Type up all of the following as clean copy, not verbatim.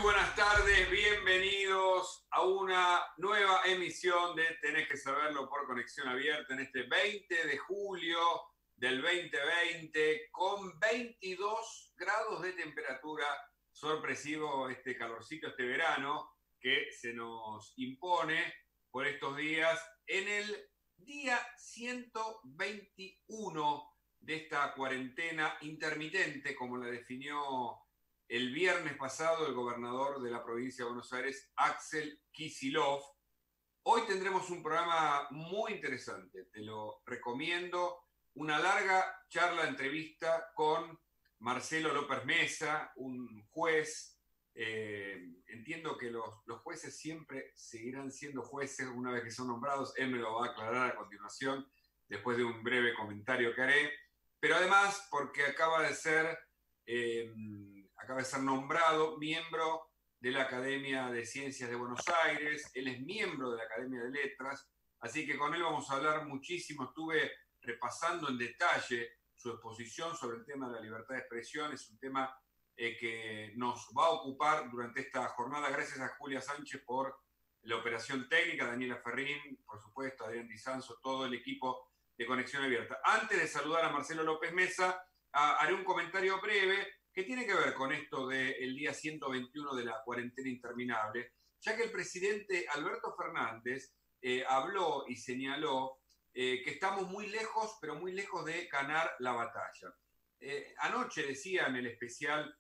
buenas tardes, bienvenidos a una nueva emisión de Tenés que saberlo por Conexión Abierta en este 20 de julio del 2020 con 22 grados de temperatura, sorpresivo este calorcito, este verano que se nos impone por estos días en el día 121 de esta cuarentena intermitente, como la definió el viernes pasado el gobernador de la provincia de Buenos Aires, Axel Kicillof. Hoy tendremos un programa muy interesante, te lo recomiendo, una larga charla, entrevista con Marcelo López Mesa, un juez. Entiendo que los jueces siempre seguirán siendo jueces una vez que son nombrados, él me lo va a aclarar a continuación, después de un breve comentario que haré, pero además porque acaba de ser nombrado miembro de la Academia de Ciencias de Buenos Aires, él es miembro de la Academia de Letras, así que con él vamos a hablar muchísimo. Estuve repasando en detalle su exposición sobre el tema de la libertad de expresión, es un tema que nos va a ocupar durante esta jornada. Gracias a Julia Sánchez por la operación técnica, Daniela Ferrín, por supuesto, Adrián Di Sanzo, todo el equipo de Conexión Abierta. Antes de saludar a Marcelo López Mesa, haré un comentario breve que tiene que ver con esto del día 121 de la cuarentena interminable, ya que el presidente Alberto Fernández habló y señaló que estamos muy lejos, pero muy lejos de ganar la batalla. Anoche decía en el especial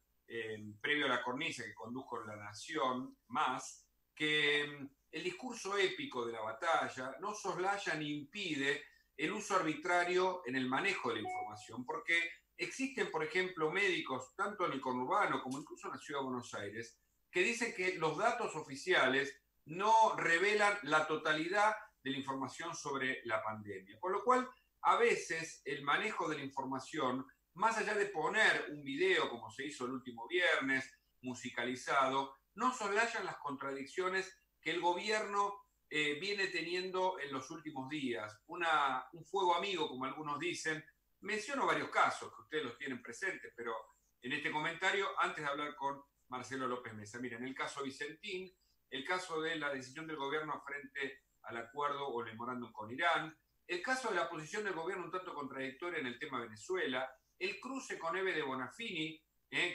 previo a la cornisa que condujo La Nación, más, que el discurso épico de la batalla no soslaya ni impide el uso arbitrario en el manejo de la información, porque existen, por ejemplo, médicos, tanto en el conurbano como incluso en la ciudad de Buenos Aires, que dicen que los datos oficiales no revelan la totalidad de la información sobre la pandemia. Por lo cual, a veces el manejo de la información, más allá de poner un video, como se hizo el último viernes, musicalizado, no soslayan las contradicciones que el gobierno viene teniendo en los últimos días. Un fuego amigo, como algunos dicen. Menciono varios casos que ustedes los tienen presentes, pero en este comentario, antes de hablar con Marcelo López Mesa, miren, el caso Vicentín, el caso de la decisión del gobierno frente al acuerdo o el memorándum con Irán, el caso de la posición del gobierno un tanto contradictoria en el tema Venezuela, el cruce con Eve de Bonafini,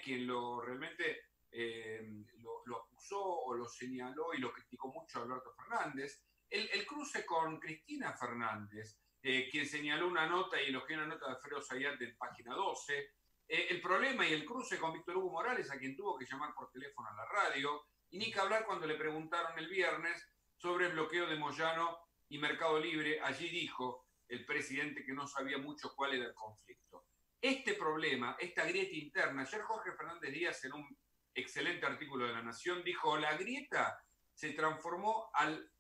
quien realmente lo acusó o lo señaló y lo criticó mucho a Alberto Fernández, el cruce con Cristina Fernández, quien señaló una nota y elogió una nota de Alfredo Zayat en Página 12, el problema y el cruce con Víctor Hugo Morales, a quien tuvo que llamar por teléfono a la radio, y ni que hablar cuando le preguntaron el viernes sobre el bloqueo de Moyano y Mercado Libre. Allí dijo el presidente que no sabía mucho cuál era el conflicto. Este problema, esta grieta interna, ayer Jorge Fernández Díaz, en un excelente artículo de La Nación, dijo: la grieta se transformó al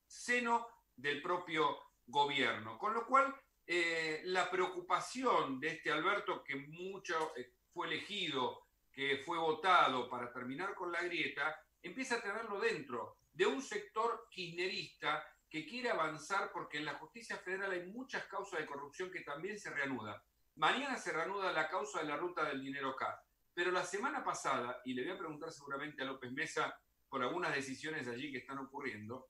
seno del propio gobierno, con lo cual la preocupación de este Alberto, que mucho fue elegido, que fue votado para terminar con la grieta, empieza a tenerlo dentro de un sector kirchnerista que quiere avanzar, porque en la justicia federal hay muchas causas de corrupción que también se reanudan. Mañana se reanuda la causa de la ruta del dinero K, pero la semana pasada, y le voy a preguntar seguramente a López Mesa por algunas decisiones allí que están ocurriendo,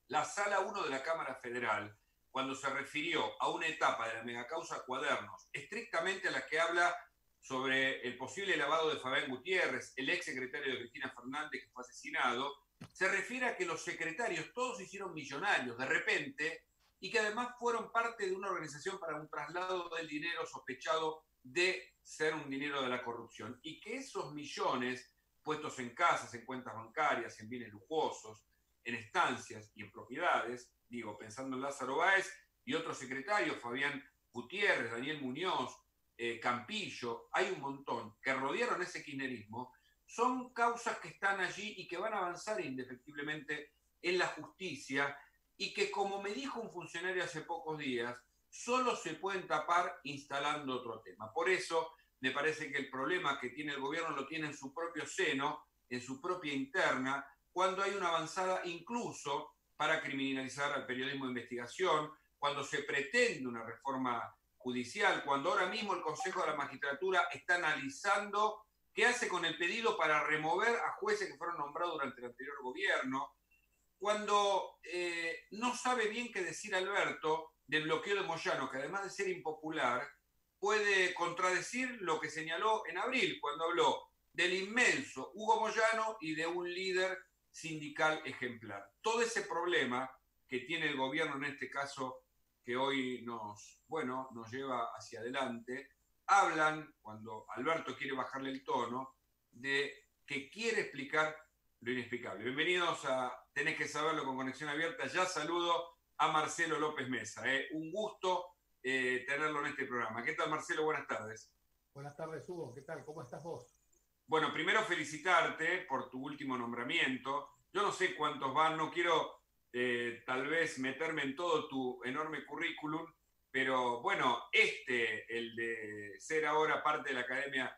la Sala 1 de la Cámara Federal, cuando se refirió a una etapa de la megacausa Cuadernos, estrictamente a la que habla sobre el posible lavado de Fabián Gutiérrez, el ex secretario de Cristina Fernández que fue asesinado, se refiere a que los secretarios todos se hicieron millonarios de repente y que además fueron parte de una organización para un traslado del dinero sospechado de ser un dinero de la corrupción, y que esos millones puestos en casas, en cuentas bancarias, en bienes lujosos, en estancias y en propiedades, digo, pensando en Lázaro Báez y otros secretarios, Fabián Gutiérrez, Daniel Muñoz, Campillo, hay un montón que rodearon ese kirchnerismo, son causas que están allí y que van a avanzar indefectiblemente en la justicia, y que, como me dijo un funcionario hace pocos días, solo se pueden tapar instalando otro tema. Por eso me parece que el problema que tiene el gobierno lo tiene en su propio seno, en su propia interna, cuando hay una avanzada incluso para criminalizar al periodismo de investigación, cuando se pretende una reforma judicial, cuando ahora mismo el Consejo de la Magistratura está analizando ¿Qué hace con el pedido para remover a jueces que fueron nombrados durante el anterior gobierno? Cuando no sabe bien qué decir Alberto del bloqueo de Moyano, que además de ser impopular, puede contradecir lo que señaló en abril, cuando habló del inmenso Hugo Moyano y de un líder sindical ejemplar. Todo ese problema que tiene el gobierno en este caso, que hoy nos lleva hacia adelante, hablan, cuando Alberto quiere bajarle el tono, de que quiere explicar lo inexplicable. Bienvenidos a Tenés que saberlo con Conexión Abierta. Ya saludo a Marcelo López Mesa. Un gusto tenerlo en este programa. ¿Qué tal, Marcelo? Buenas tardes. Buenas tardes, Hugo. ¿Qué tal? ¿Cómo estás vos? Bueno, primero felicitarte por tu último nombramiento. Yo no sé cuántos van, no quiero tal vez meterme en todo tu enorme currículum, pero bueno, el de ser ahora parte de la Academia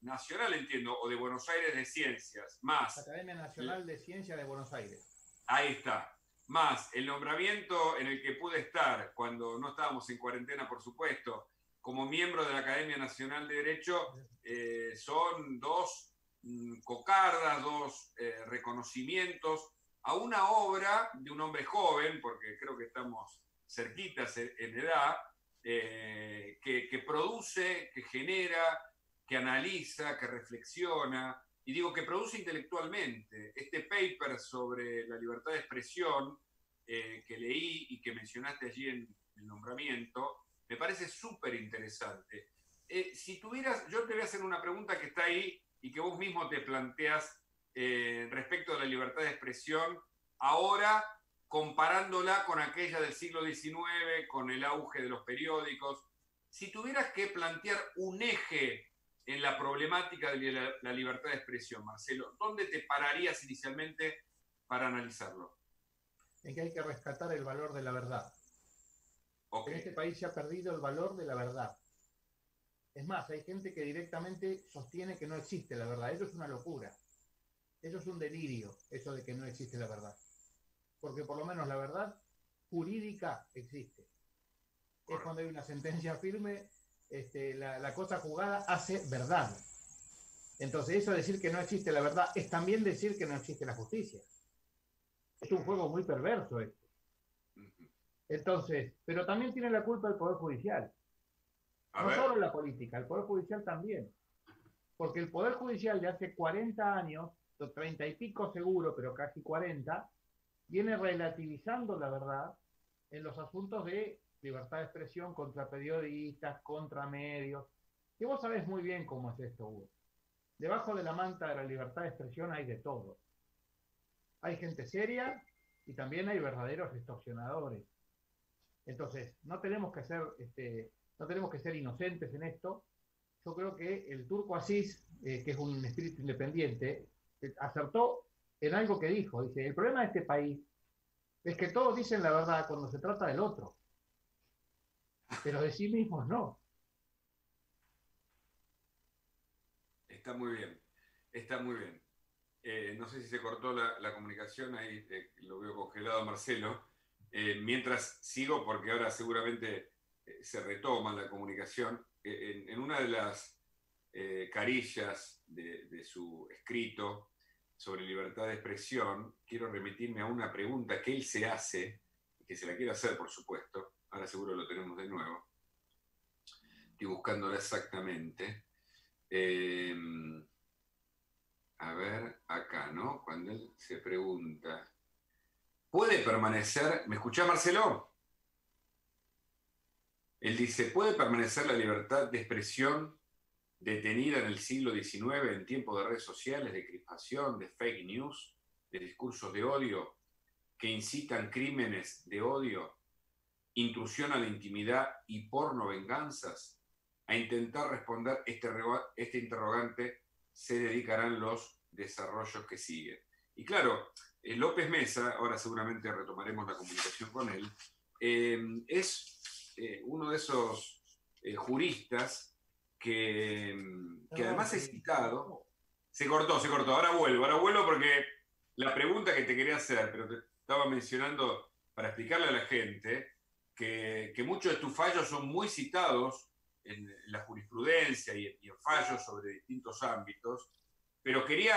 Nacional, entiendo, o de Buenos Aires de Ciencias, más, Academia Nacional de Ciencia de Buenos Aires. ahí está, más el nombramiento en el que pude estar cuando no estábamos en cuarentena, por supuesto, como miembro de la Academia Nacional de Derecho, son dos cocardas, dos reconocimientos a una obra de un hombre joven, porque creo que estamos cerquitas en edad, que produce, que genera, que analiza, que reflexiona, y digo que produce intelectualmente. Este paper sobre la libertad de expresión que leí y que mencionaste allí en el nombramiento, me parece súper interesante. Si tuvieras, yo te voy a hacer una pregunta que está ahí y que vos mismo te planteas respecto a la libertad de expresión, ahora comparándola con aquella del siglo XIX, con el auge de los periódicos. Si tuvieras que plantear un eje en la problemática de la libertad de expresión, Marcelo, ¿dónde te pararías inicialmente para analizarlo? En que hay que rescatar el valor de la verdad. Ok. En este país se ha perdido el valor de la verdad. Es más, hay gente que directamente sostiene que no existe la verdad. Eso es una locura. Eso es un delirio, eso de que no existe la verdad. Porque por lo menos la verdad jurídica existe. Es Correcto. cuando hay una sentencia firme, la cosa jugada hace verdad. Entonces, eso de decir que no existe la verdad es también decir que no existe la justicia. Es un juego muy perverso esto. Entonces, pero también tiene la culpa el Poder Judicial. A No ver. solo la política, el Poder Judicial también. Porque el Poder Judicial de hace 40 años, 30 y pico seguro, pero casi 40, viene relativizando la verdad en los asuntos de libertad de expresión contra periodistas, contra medios. Y vos sabés muy bien cómo es esto, Hugo. Debajo de la manta de la libertad de expresión hay de todo. Hay gente seria y también hay verdaderos extorsionadores. Entonces, no tenemos que ser inocentes en esto. Yo creo que el Turco Asís, que es un espíritu independiente, acertó en algo que dijo. Dice, el problema de este país es que todos dicen la verdad cuando se trata del otro, pero de sí mismos no. Está muy bien, está muy bien. No sé si se cortó la comunicación, ahí lo veo congelado, Marcelo. Mientras sigo, porque ahora seguramente se retoma la comunicación, en una de las carillas de su escrito sobre libertad de expresión, quiero remitirme a una pregunta que él se hace, que se la quiero hacer, por supuesto, ahora seguro lo tenemos de nuevo, estoy buscándola exactamente. Eh, a ver, acá, ¿no? Cuando él se pregunta, ¿puede permanecer, ¿me escuchás, Marcelo? Él dice, ¿puede permanecer la libertad de expresión detenida en el siglo XIX en tiempo de redes sociales, de crispación, de fake news, de discursos de odio que incitan crímenes de odio, intrusión a la intimidad y porno venganzas? A intentar responder este interrogante se dedicarán los desarrollos que siguen. Y claro, López Mesa, ahora seguramente retomaremos la comunicación con él, es uno de esos juristas que Perdón, además es citado. Se cortó, ahora vuelvo porque la pregunta que te quería hacer, pero te estaba mencionando para explicarle a la gente que muchos de tus fallos son muy citados en la jurisprudencia y en fallos sobre distintos ámbitos, pero quería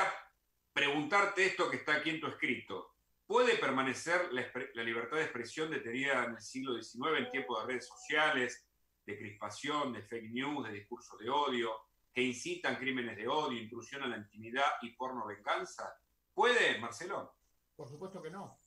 preguntarte esto que está aquí en tu escrito. ¿Puede permanecer la libertad de expresión detenida en el siglo XIX en tiempo de redes sociales, de crispación, de fake news, de discurso de odio, que incitan crímenes de odio, intrusión a la intimidad y porno venganza? ¿Puede, Marcelo? Por supuesto que no.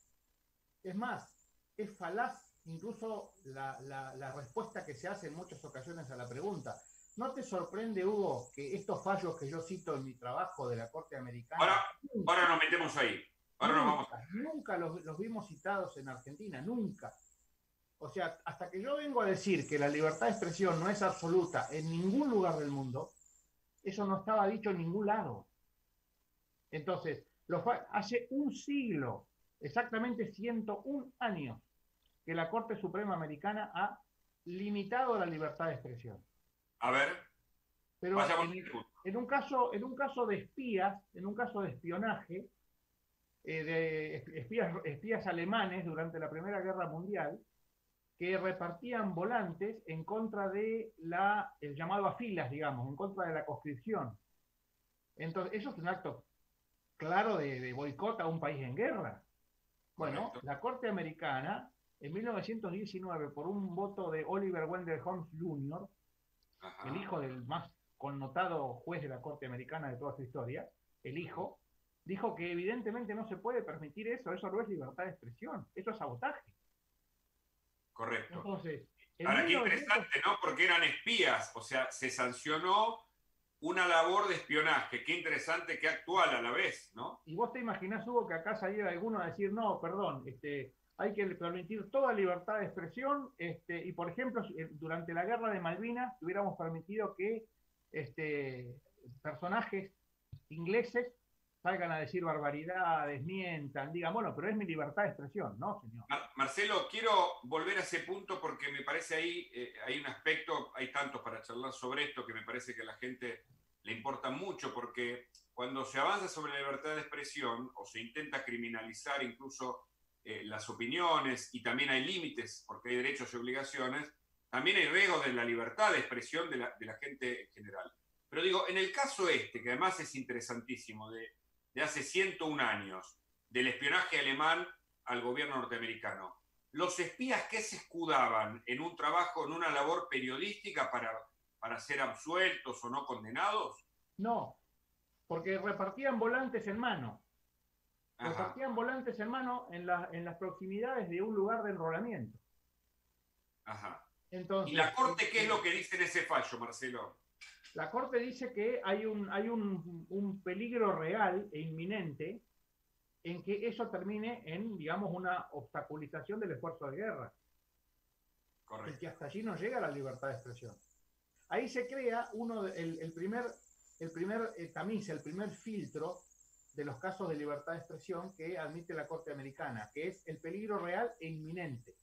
Es más, es falaz incluso la respuesta que se hace en muchas ocasiones a la pregunta. ¿No te sorprende, Hugo, que estos fallos que yo cito en mi trabajo de la Corte Americana... Ahora nos metemos ahí. Ahora nunca, nos vamos. Nunca los vimos citados en Argentina, nunca. O sea, hasta que yo vengo a decir que la libertad de expresión no es absoluta en ningún lugar del mundo, eso no estaba dicho en ningún lado. Entonces, hace un siglo, exactamente 101 años, que la Corte Suprema Americana ha limitado la libertad de expresión. A ver. Pero en un caso de espías, en un caso de espionaje, de espías alemanes durante la Primera Guerra Mundial, que repartían volantes en contra de el llamado a filas, digamos, en contra de la conscripción. Entonces, eso es un acto claro de boicot a un país en guerra. Bueno, correcto. La Corte Americana, en 1919, por un voto de Oliver Wendell Holmes Jr., ajá, el hijo del más connotado juez de la Corte Americana de toda su historia, el hijo, dijo que evidentemente no se puede permitir eso no es libertad de expresión, eso es sabotaje. Correcto. Entonces, ahora, qué interesante, ¿no? Porque eran espías, o sea, se sancionó una labor de espionaje. Qué interesante, qué actual a la vez, ¿no? Y vos te imaginás, Hugo, que acá saliera alguno a decir, no, perdón, hay que permitir toda libertad de expresión, y por ejemplo, durante la guerra de Malvinas hubiéramos permitido que personajes ingleses salgan a decir barbaridades, mientan, digan, bueno, pero es mi libertad de expresión, ¿no, señor? Marcelo, quiero volver a ese punto porque me parece ahí, hay un aspecto, hay tantos para charlar sobre esto que me parece que a la gente le importa mucho, porque cuando se avanza sobre la libertad de expresión o se intenta criminalizar incluso las opiniones, y también hay límites porque hay derechos y obligaciones, también hay riesgos de la libertad de expresión de la gente en general. Pero digo, en el caso que además es interesantísimo, de hace 101 años, del espionaje alemán al gobierno norteamericano, ¿los espías qué se escudaban en un trabajo, en una labor periodística para ser absueltos o no condenados? No, porque repartían volantes en mano. Ajá. Repartían volantes en mano en las proximidades de un lugar de enrolamiento. Ajá. Entonces, ¿y la Corte qué es lo que dice en ese fallo, Marcelo? La Corte dice que hay un peligro real e inminente en que eso termine en, digamos, una obstaculización del esfuerzo de guerra. Correcto. Y que hasta allí no llega la libertad de expresión. Ahí se crea el primer tamiz, el primer filtro de los casos de libertad de expresión que admite la Corte Americana, que es el peligro real e inminente.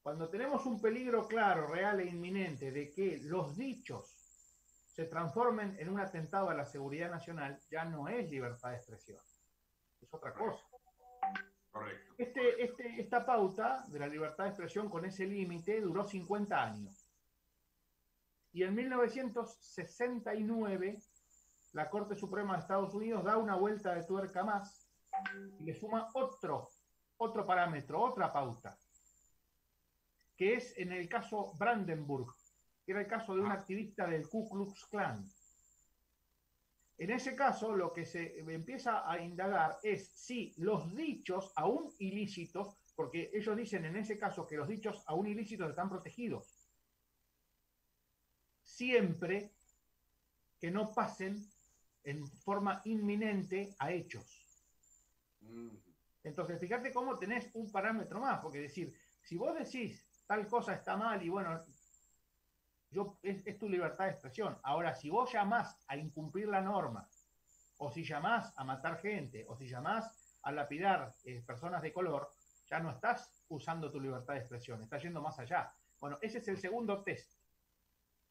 Cuando tenemos un peligro claro, real e inminente de que los dichos se transformen en un atentado a la seguridad nacional, ya no es libertad de expresión. Es otra cosa. Correcto. Esta pauta de la libertad de expresión con ese límite duró 50 años. Y en 1969, la Corte Suprema de Estados Unidos da una vuelta de tuerca más y le suma otro parámetro, otra pauta, que es en el caso Brandenburg, que era el caso de un activista del Ku Klux Klan. En ese caso, lo que se empieza a indagar es si los dichos aún ilícitos, porque ellos dicen en ese caso que los dichos aún ilícitos están protegidos, siempre que no pasen en forma inminente a hechos. Entonces, fíjate cómo tenés un parámetro más, porque decir, si vos decís tal cosa está mal y bueno, es tu libertad de expresión. Ahora, si vos llamás a incumplir la norma, o si llamás a matar gente, o si llamás a lapidar personas de color, ya no estás usando tu libertad de expresión, estás yendo más allá. Bueno, ese es el segundo test.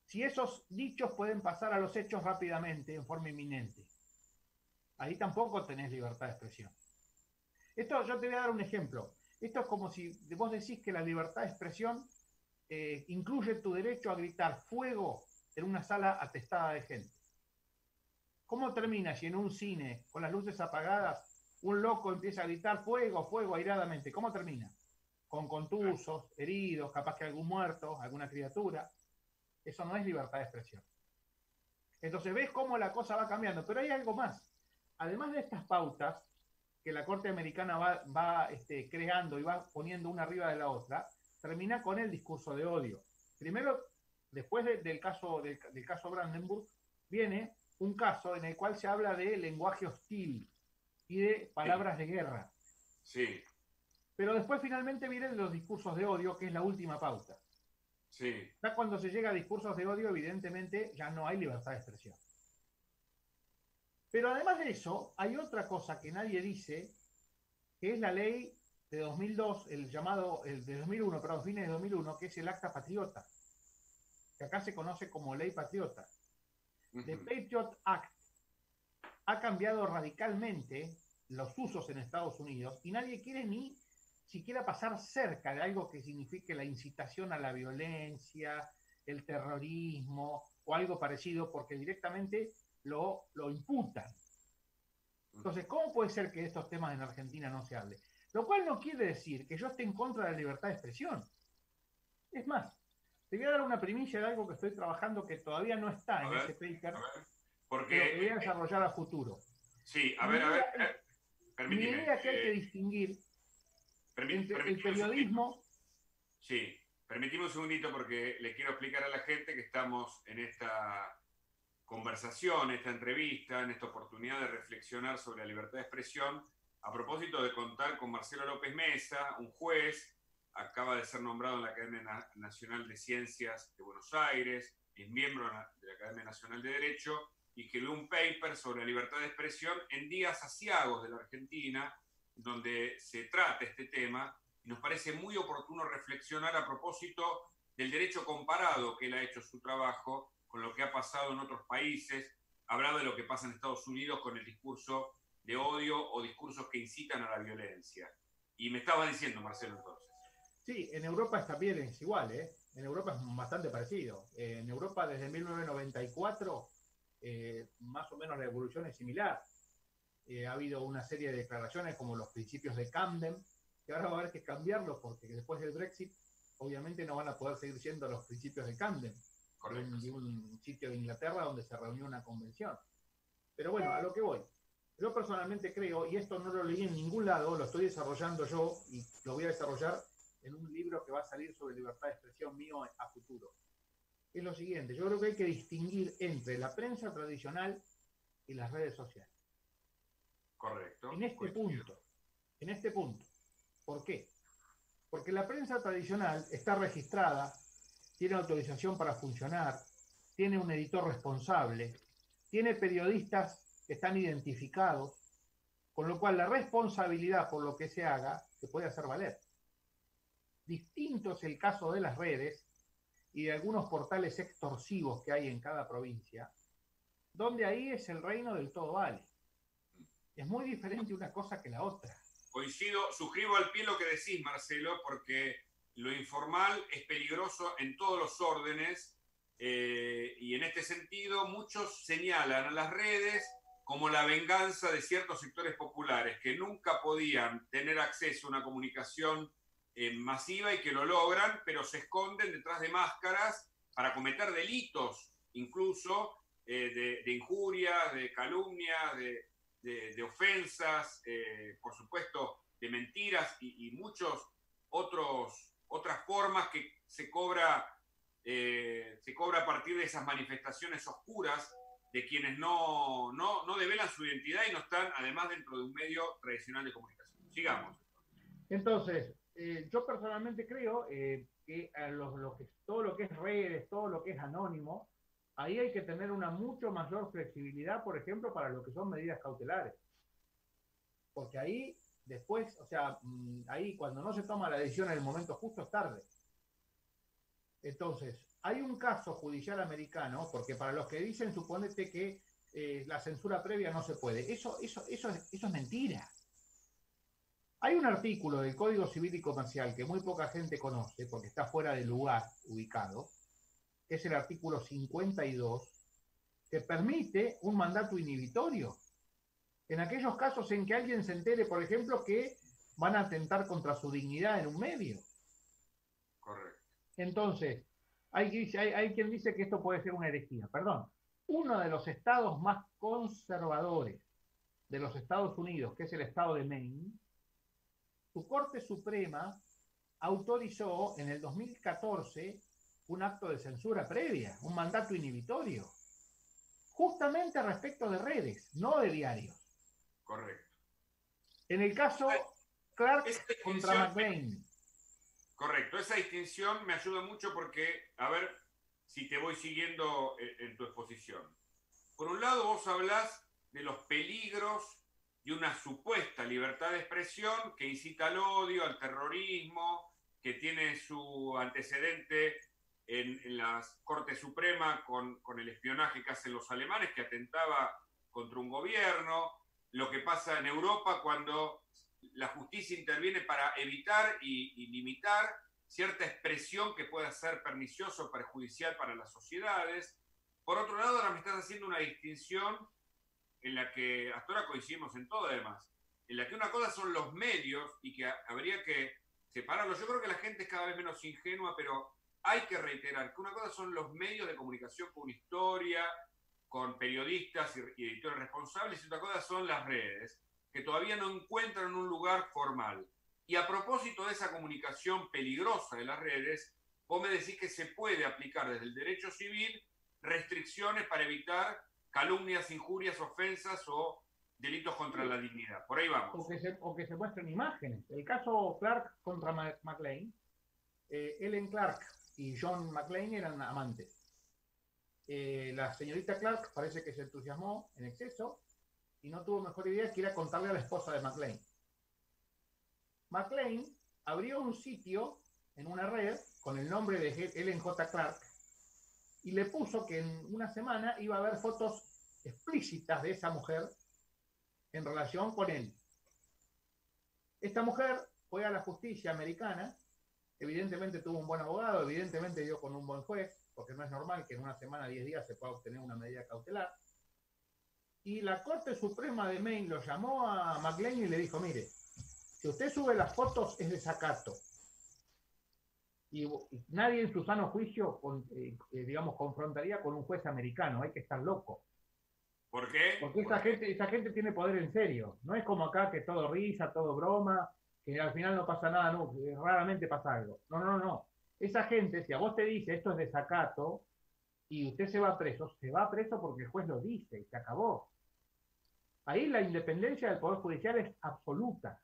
Si esos dichos pueden pasar a los hechos rápidamente, en forma inminente, ahí tampoco tenés libertad de expresión. Esto, yo te voy a dar un ejemplo. Esto es como si vos decís que la libertad de expresión incluye tu derecho a gritar fuego en una sala atestada de gente. ¿Cómo termina si en un cine, con las luces apagadas, un loco empieza a gritar fuego, fuego, airadamente? ¿Cómo termina? Con contusos, heridos, capaz que algún muerto, alguna criatura. Eso no es libertad de expresión. Entonces ves cómo la cosa va cambiando, pero hay algo más. Además de estas pautas que la Corte Americana va creando y va poniendo una arriba de la otra, termina con el discurso de odio. Primero, después del caso Brandenburg, viene un caso en el cual se habla de lenguaje hostil y de palabras de guerra. Sí. Pero después finalmente vienen los discursos de odio, que es la última pauta. Sí. Ya cuando se llega a discursos de odio, evidentemente ya no hay libertad de expresión. Pero además de eso, hay otra cosa que nadie dice, que es la ley de 2002, el de 2001, perdón, fines de 2001, que es el Acta Patriota, que acá se conoce como Ley Patriota. The Patriot Act ha cambiado radicalmente los usos en Estados Unidos y nadie quiere ni siquiera pasar cerca de algo que signifique la incitación a la violencia, el terrorismo o algo parecido, porque directamente lo imputan. Entonces, ¿cómo puede ser que de estos temas en Argentina no se hable? Lo cual no quiere decir que yo esté en contra de la libertad de expresión. Es más, te voy a dar una primicia de algo que estoy trabajando que todavía no está en ese paper, porque, pero que voy a desarrollar a futuro. Sí, Mi idea es que hay que distinguir entre el periodismo... Sí, permitime un segundito porque le quiero explicar a la gente que estamos en esta conversación, esta entrevista, en esta oportunidad de reflexionar sobre la libertad de expresión, a propósito de contar con Marcelo López Mesa, un juez, acaba de ser nombrado en la Academia Nacional de Ciencias de Buenos Aires, es miembro de la Academia Nacional de Derecho, y escribió un paper sobre la libertad de expresión en días aciagos de la Argentina, donde se trata este tema, y nos parece muy oportuno reflexionar a propósito del derecho comparado que él ha hecho su trabajo con lo que ha pasado en otros países, hablar de lo que pasa en Estados Unidos con el discurso de odio o discursos que incitan a la violencia. Y me estaba diciendo, Marcelo, entonces. Sí, en Europa también es igual, ¿eh? En Europa es bastante parecido. En Europa desde 1994, más o menos la evolución es similar. Ha habido una serie de declaraciones como los principios de Camden, que ahora va a haber que cambiarlos porque después del Brexit obviamente no van a poder seguir siendo los principios de Camden, de un sitio de Inglaterra donde se reunió una convención. Pero bueno, a lo que voy. Yo personalmente creo, y esto no lo leí en ningún lado, lo estoy desarrollando yo y lo voy a desarrollar en un libro que va a salir sobre libertad de expresión mío a futuro. Es lo siguiente, yo creo que hay que distinguir entre la prensa tradicional y las redes sociales. Correcto. En este punto. ¿Por qué? Porque la prensa tradicional está registrada, tiene autorización para funcionar, tiene un editor responsable, tiene periodistas que están identificados, con lo cual la responsabilidad por lo que se haga se puede hacer valer. Distinto es el caso de las redes y de algunos portales extorsivos que hay en cada provincia, donde ahí es el reino del todo vale. Es muy diferente una cosa que la otra. Coincido, suscribo al pie lo que decís, Marcelo, porque lo informal es peligroso en todos los órdenes y en este sentido muchos señalan a las redes como la venganza de ciertos sectores populares que nunca podían tener acceso a una comunicación masiva y que lo logran, pero se esconden detrás de máscaras para cometer delitos, incluso de injurias, de calumnias, de ofensas, por supuesto, de mentiras y muchos otras formas que se cobra a partir de esas manifestaciones oscuras de quienes no develan su identidad y no están, además, dentro de un medio tradicional de comunicación. Sigamos. Entonces, yo personalmente creo que todo lo que es redes, todo lo que es anónimo, ahí hay que tener una mucho mayor flexibilidad, por ejemplo, para lo que son medidas cautelares. Porque ahí, después, o sea, ahí cuando no se toma la decisión en el momento justo es tarde. Entonces, hay un caso judicial americano, porque para los que dicen, suponete que la censura previa no se puede. Eso es mentira. Hay un artículo del Código Civil y Comercial que muy poca gente conoce porque está fuera del lugar ubicado, que es el artículo 52, que permite un mandato inhibitorio en aquellos casos en que alguien se entere, por ejemplo, que van a atentar contra su dignidad en un medio. Correcto. Entonces, hay quien dice que esto puede ser una herejía. Perdón, uno de los estados más conservadores de los Estados Unidos, que es el estado de Maine, su Corte Suprema autorizó en el 2014 un acto de censura previa, un mandato inhibitorio, justamente respecto de redes, no de diarios. Correcto. En el caso Clark contra McLean. Correcto, esa distinción me ayuda mucho porque, a ver si te voy siguiendo en tu exposición. Por un lado, vos hablás de los peligros de una supuesta libertad de expresión que incita al odio, al terrorismo, que tiene su antecedente en la Corte Suprema con el espionaje que hacen los alemanes, que atentaba contra un gobierno, lo que pasa en Europa cuando la justicia interviene para evitar y limitar cierta expresión que pueda ser perniciosa o perjudicial para las sociedades. Por otro lado, ahora me estás haciendo una distinción en la que hasta ahora coincidimos en todo además, en la que una cosa son los medios y que habría que separarlos. Yo creo que la gente es cada vez menos ingenua, pero hay que reiterar que una cosa son los medios de comunicación con historia, con periodistas y editores responsables, y otra cosa son las redes, que todavía no encuentran un lugar formal. Y a propósito de esa comunicación peligrosa de las redes, vos me decís que se puede aplicar desde el derecho civil restricciones para evitar calumnias, injurias, ofensas o delitos contra la dignidad. Por ahí vamos. O que se muestren imágenes. El caso Clark contra McLean, Ellen Clark y John McLean eran amantes. La señorita Clark parece que se entusiasmó en exceso y no tuvo mejor idea que ir a contarle a la esposa de McLean. McLean abrió un sitio en una red con el nombre de Ellen J. Clark y le puso que en una semana iba a haber fotos explícitas de esa mujer en relación con él. Esta mujer fue a la justicia americana, evidentemente tuvo un buen abogado, evidentemente dio con un buen juez, porque no es normal que en una semana, 10 días, se pueda obtener una medida cautelar. Y la Corte Suprema de Maine lo llamó a McLean y le dijo, mire, si usted sube las fotos es desacato. Y nadie en su sano juicio, digamos, confrontaría con un juez americano, hay que estar loco. ¿Por qué? Porque esa gente tiene poder en serio. No es como acá que todo risa, todo broma, que al final no pasa nada, no, raramente pasa algo. No. Esa gente, si a vos te dice esto es desacato y usted se va preso porque el juez lo dice y se acabó. Ahí la independencia del Poder Judicial es absoluta.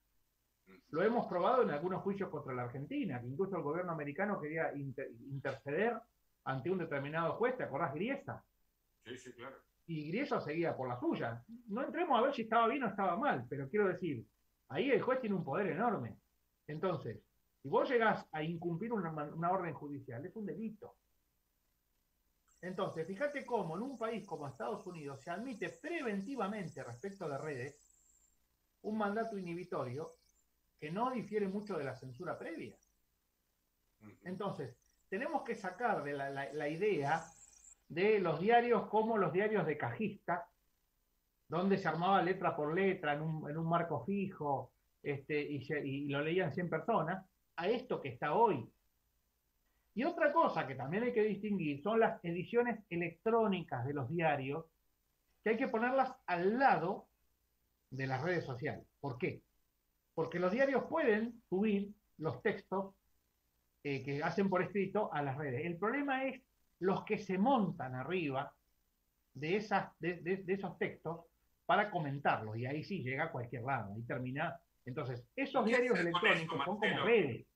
Lo hemos probado en algunos juicios contra la Argentina, que incluso el gobierno americano quería interceder ante un determinado juez. ¿Te acordás, Griesa? Sí, claro. Y Griesa seguía por la suya. No entremos a ver si estaba bien o estaba mal, pero quiero decir, ahí el juez tiene un poder enorme. Entonces, si vos llegás a incumplir una orden judicial, es un delito. Entonces, fíjate cómo en un país como Estados Unidos se admite preventivamente respecto de redes un mandato inhibitorio que no difiere mucho de la censura previa. Entonces, tenemos que sacar de la idea de los diarios como los diarios de cajista, donde se armaba letra por letra en un marco fijo y lo leían 100 personas, a esto que está hoy. Y otra cosa que también hay que distinguir son las ediciones electrónicas de los diarios, que hay que ponerlas al lado de las redes sociales. ¿Por qué? Porque los diarios pueden subir los textos que hacen por escrito a las redes. El problema es los que se montan arriba de esos textos para comentarlos, y ahí sí llega a cualquier lado, ahí termina. Entonces, esos diarios electrónicos son como redes.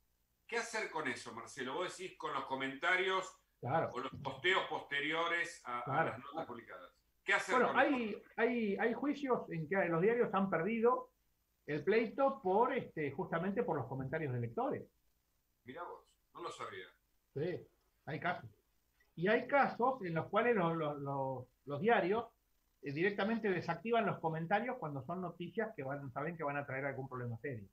¿Qué hacer con eso, Marcelo? Vos decís con los comentarios o los posteos posteriores a las notas publicadas. ¿Qué hacer con eso? Hay juicios en que los diarios han perdido el pleito justamente por los comentarios de lectores. Mirá vos, no lo sabía. Sí, hay casos. Y hay casos en los cuales los diarios directamente desactivan los comentarios cuando son noticias que saben que van a traer algún problema serio.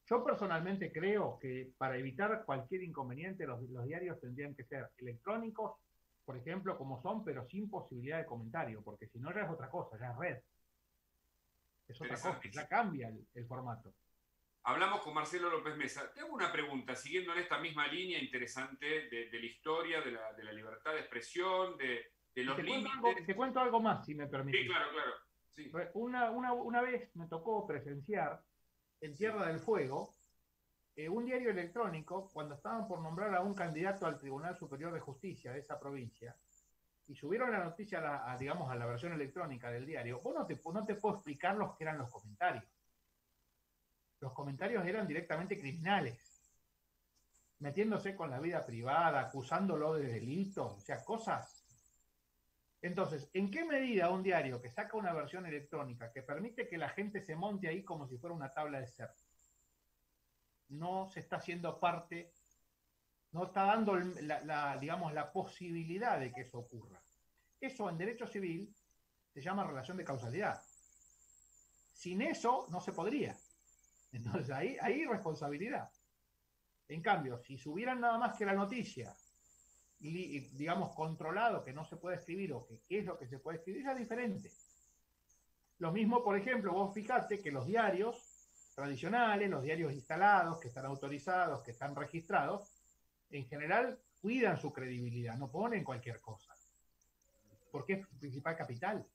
Yo personalmente creo que para evitar cualquier inconveniente los diarios tendrían que ser electrónicos, por ejemplo, como son, pero sin posibilidad de comentario, porque si no ya es otra cosa, ya es red, es otra cosa, ya Interesantísimo. cambia el formato. Hablamos con Marcelo López Mesa. Te hago una pregunta, siguiendo en esta misma línea interesante de la historia, de la libertad de expresión, de Y los te límites. cuento algo más, si me Sí, permitís. claro, claro. Sí, Una vez me tocó presenciar en sí. Tierra del Fuego un diario electrónico cuando estaban por nombrar a un candidato al Tribunal Superior de Justicia de esa provincia y subieron la noticia digamos, a la versión electrónica del diario. Vos no te puedo explicar los que eran los comentarios. Los comentarios eran directamente criminales, metiéndose con la vida privada, acusándolo de delito, o sea, cosas. Entonces, ¿en qué medida un diario que saca una versión electrónica que permite que la gente se monte ahí como si fuera una tabla de surf, no se está haciendo parte, no está dando digamos, la posibilidad de que eso ocurra? Eso en derecho civil se llama relación de causalidad. Sin eso no se podría. Entonces ahí hay responsabilidad. En cambio, si subieran nada más que la noticia, y digamos controlado, que no se puede escribir o que qué es lo que se puede escribir, es diferente. Lo mismo, por ejemplo, vos fijate que los diarios tradicionales, los diarios instalados, que están autorizados, que están registrados, en general cuidan su credibilidad, no ponen cualquier cosa, porque es su principal capital.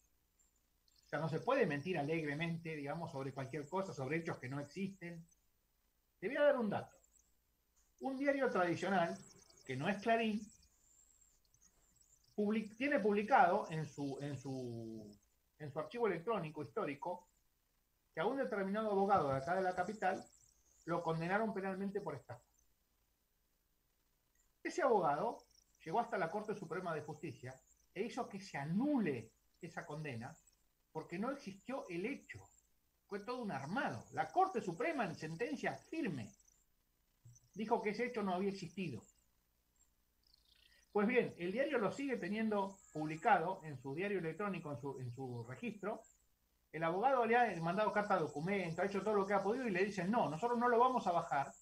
O sea, no se puede mentir alegremente, digamos, sobre cualquier cosa, sobre hechos que no existen. Te voy a dar un dato. Un diario tradicional, que no es Clarín, tiene publicado en su archivo electrónico histórico que a un determinado abogado de acá de la capital lo condenaron penalmente por estafa. Ese abogado llegó hasta la Corte Suprema de Justicia e hizo que se anule esa condena porque no existió el hecho. Fue todo un armado. La Corte Suprema, en sentencia firme, dijo que ese hecho no había existido. Pues bien, el diario lo sigue teniendo publicado en su diario electrónico, en su registro. El abogado le ha mandado carta de documento, ha hecho todo lo que ha podido y le dicen, no, nosotros no lo vamos a bajar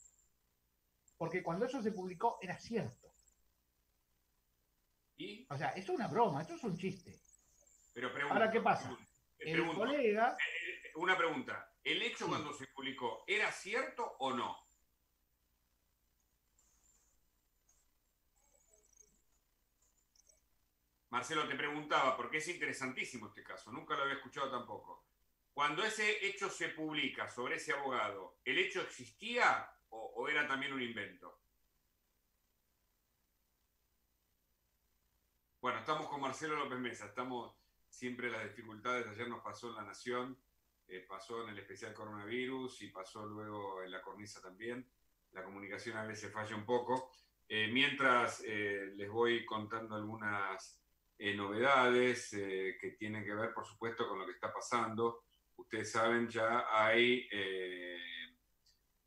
porque cuando eso se publicó era cierto. ¿Y? O sea, esto es una broma, esto es un chiste. Pero Ahora, ¿qué pregunto, pasa? El pregunto, colega, una pregunta. ¿El hecho sí, cuando se publicó era cierto o no? Marcelo, te preguntaba, porque es interesantísimo este caso, nunca lo había escuchado tampoco. Cuando ese hecho se publica sobre ese abogado, ¿el hecho existía o era también un invento? Bueno, estamos con Marcelo López Mesa, estamos siempre en las dificultades. Ayer nos pasó en La Nación, pasó en el especial coronavirus y pasó luego en la cornisa también. La comunicación a veces falla un poco. Mientras les voy contando algunas novedades que tienen que ver, por supuesto, con lo que está pasando. Ustedes saben, ya hay,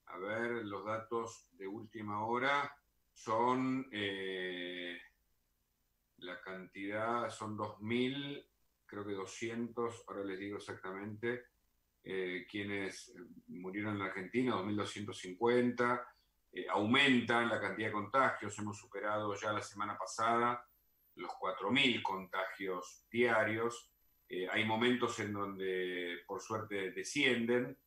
a ver, los datos de última hora son... la cantidad son 2.000, creo que 200, ahora les digo exactamente, quienes murieron en la Argentina, 2.250, aumentan la cantidad de contagios, hemos superado ya la semana pasada los 4.000 contagios diarios, hay momentos en donde por suerte descienden,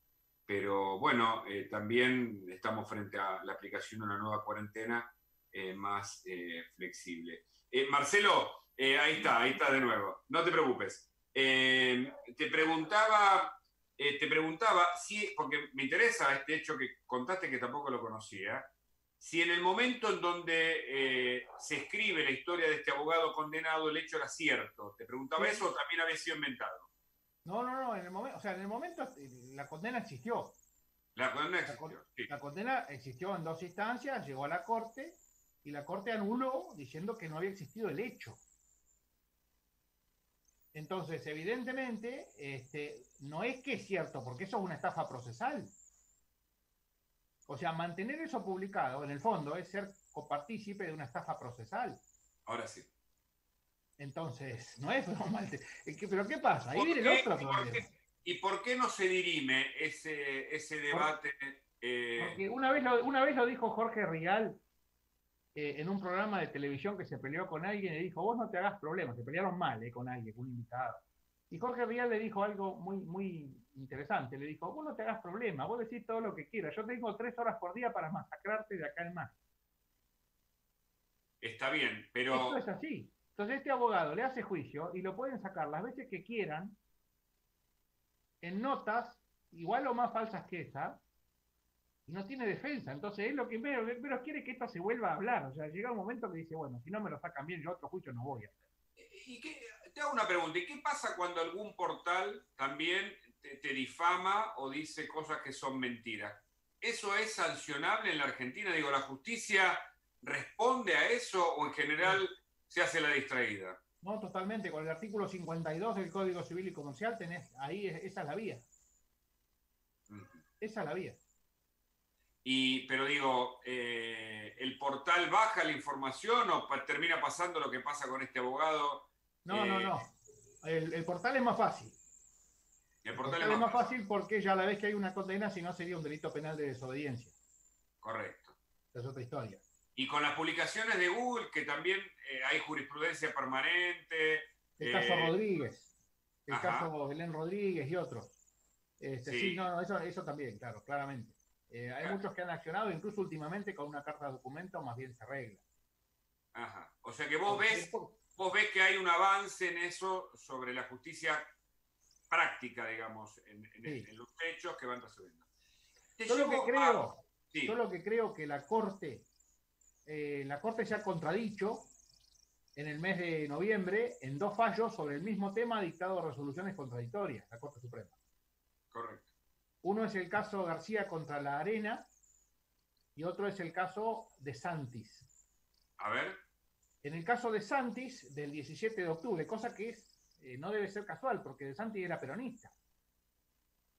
pero bueno, también estamos frente a la aplicación de una nueva cuarentena más flexible. Marcelo, ahí está de nuevo. No te preocupes. Te preguntaba si, porque me interesa este hecho que contaste que tampoco lo conocía, si en el momento en donde se escribe la historia de este abogado condenado el hecho era cierto. Te preguntaba sí, eso o también había sido inventado. no, en el momento, o sea, en el momento la condena existió. La condena La, existió, sí. la condena existió en dos instancias, llegó a la Corte y la Corte anuló diciendo que no había existido el hecho. Entonces, evidentemente, no es que es cierto, porque eso es una estafa procesal. O sea, mantener eso publicado, en el fondo, es ser copartícipe de una estafa procesal. Ahora sí. Entonces, no es normal. Pero ¿qué pasa? Ahí ¿Por viene el qué, otro problema. y por qué no se dirime ese Por, debate? Porque una vez lo dijo Jorge Rial en un programa de televisión que se peleó con alguien y dijo, vos no te hagas problemas, se pelearon mal con alguien, con un invitado. Y Jorge Rial le dijo algo muy, muy interesante, le dijo, vos no te hagas problemas, vos decís todo lo que quieras, yo tengo 3 horas por día para masacrarte de acá en más. Está bien, pero... Esto es así. Entonces este abogado le hace juicio y lo pueden sacar las veces que quieran en notas igual o más falsas que esa, y no tiene defensa. Entonces él lo que menos quiere es que esto se vuelva a hablar. O sea, llega un momento que dice, bueno, si no me lo sacan bien, yo otro juicio no voy a hacer. Te hago una pregunta, ¿y qué pasa cuando algún portal también te difama o dice cosas que son mentiras? ¿Eso es sancionable en la Argentina? Digo, ¿la justicia responde a eso o en general se hace la distraída? No, totalmente. Con el artículo 52 del Código Civil y Comercial tenés ahí, esa es la vía. Esa es la vía. Pero digo, ¿el portal baja la información o termina pasando lo que pasa con este abogado? No. El portal es más fácil. El portal es más fácil porque ya a la vez que hay una condena, si no sería un delito penal de desobediencia. Correcto. Es otra historia. Y con las publicaciones de Google, que también hay jurisprudencia permanente. El caso Rodríguez, el caso Belén Rodríguez y otros. Sí, no, eso también, claro, claramente. Hay muchos que han accionado, incluso últimamente con una carta de documento más bien se arregla. Ajá. O sea que vos ves que hay un avance en eso sobre la justicia práctica, digamos, en los hechos que van resolviendo. Yo lo que creo que la Corte se ha contradicho en el mes de noviembre en 2 fallos sobre el mismo tema, ha dictado resoluciones contradictorias, la Corte Suprema. Correcto. Uno es el caso García contra La Arena y otro es el caso de Santis. A ver. En el caso de Santis, del 17 de octubre, cosa que no debe ser casual, porque de Santis era peronista.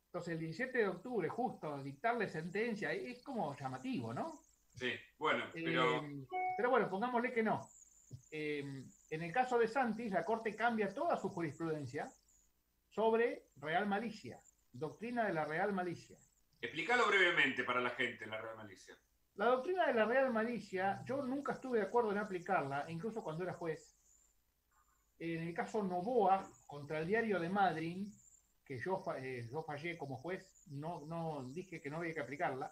Entonces, el 17 de octubre, justo dictarle sentencia, es como llamativo, ¿no? Sí, bueno, pero bueno, pongámosle que no. En el caso de Santis, la Corte cambia toda su jurisprudencia sobre real malicia, doctrina de la real malicia. Explícalo brevemente para la gente, la real malicia. La doctrina de la real malicia, yo nunca estuve de acuerdo en aplicarla, incluso cuando era juez. En el caso Novoa contra el diario de Madrid, que yo fallé como juez, no dije que no había que aplicarla,